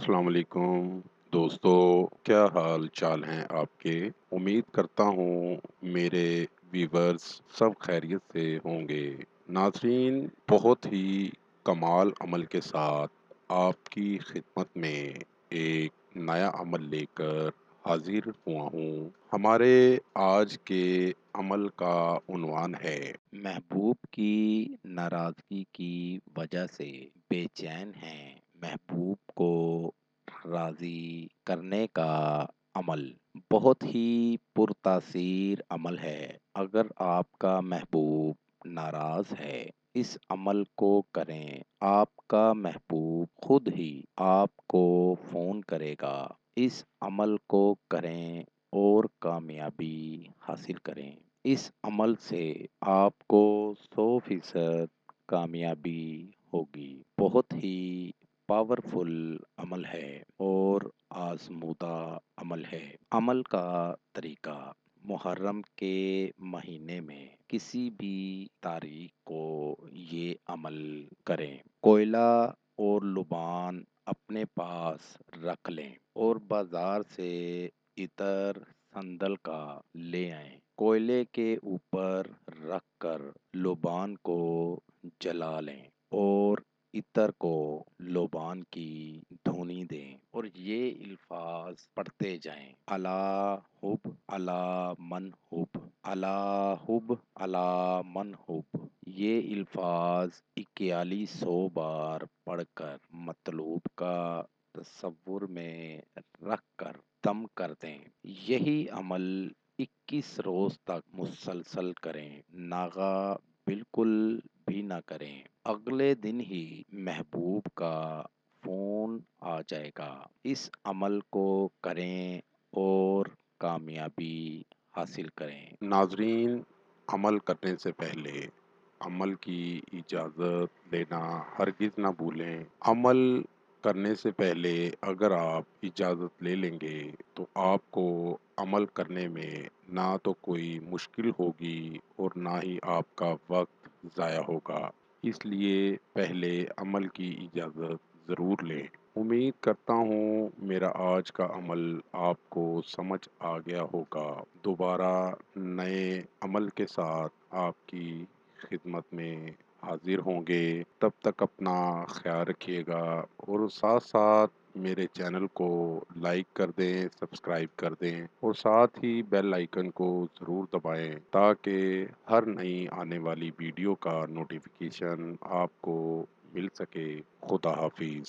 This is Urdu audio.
السلام علیکم دوستو، کیا حال چال ہیں آپ کے؟ امید کرتا ہوں میرے ویورز سب خیریت سے ہوں گے۔ ناظرین، بہت ہی کمال عمل کے ساتھ آپ کی خدمت میں ایک نیا عمل لے کر حاضر ہوا ہوں۔ ہمارے آج کے عمل کا عنوان ہے محبوب کی ناراضگی کی وجہ سے بے چین ہیں، محبوب کو راضی کرنے کا عمل۔ بہت ہی پرتاثیر عمل ہے۔ اگر آپ کا محبوب ناراض ہے، اس عمل کو کریں، آپ کا محبوب خود ہی آپ کو فون کرے گا۔ اس عمل کو کریں اور کامیابی حاصل کریں۔ اس عمل سے آپ کو 100% کامیابی ہوگی۔ بہت ہی پاورفل عمل ہے اور آزمودہ عمل ہے۔ عمل کا طریقہ: محرم کے مہینے میں کسی بھی تاریخ کو یہ عمل کریں۔ کوئلہ اور لبان اپنے پاس رکھ لیں اور بازار سے عطر سندل کا لے آئیں۔ کوئلے کے اوپر رکھ کر لبان کو جلا لیں اور عطر کو لبان کی دھونی دیں اور یہ الفاظ پڑھتے جائیں: الا حب الا من حب، الا حب الا من حب۔ یہ الفاظ 4100 بار پڑھ کر مطلوب کا تصور میں رکھ کر دم کر دیں۔ یہی عمل 21 روز تک مسلسل کریں، ناغہ بالکل بھی نہ کریں۔ اگلے دن ہی محبوب کا فون آ جائے گا۔ اس عمل کو کریں اور کامیابی حاصل کریں۔ ناظرین، عمل کرنے سے پہلے عمل کی اجازت لینا ہرگز نہ بھولیں۔ عمل کرنے سے پہلے اگر آپ اجازت لے لیں گے تو آپ کو عمل کرنے میں نہ تو کوئی مشکل ہوگی اور نہ ہی آپ کا وقت ضائع ہوگا۔ اس لیے پہلے عمل کی اجازت ضرور لیں۔ امید کرتا ہوں میرا آج کا عمل آپ کو سمجھ آ گیا ہوگا۔ دوبارہ نئے عمل کے ساتھ آپ کی خدمت میں حاضر ہوں گے۔ تب تک اپنا خیال رکھیے گا اور ساتھ ساتھ میرے چینل کو لائک کر دیں، سبسکرائب کر دیں اور ساتھ ہی بیل آئیکن کو ضرور دبائیں تاکہ ہر نئی آنے والی ویڈیو کا نوٹیفیکیشن آپ کو مل سکے۔ خدا حافظ۔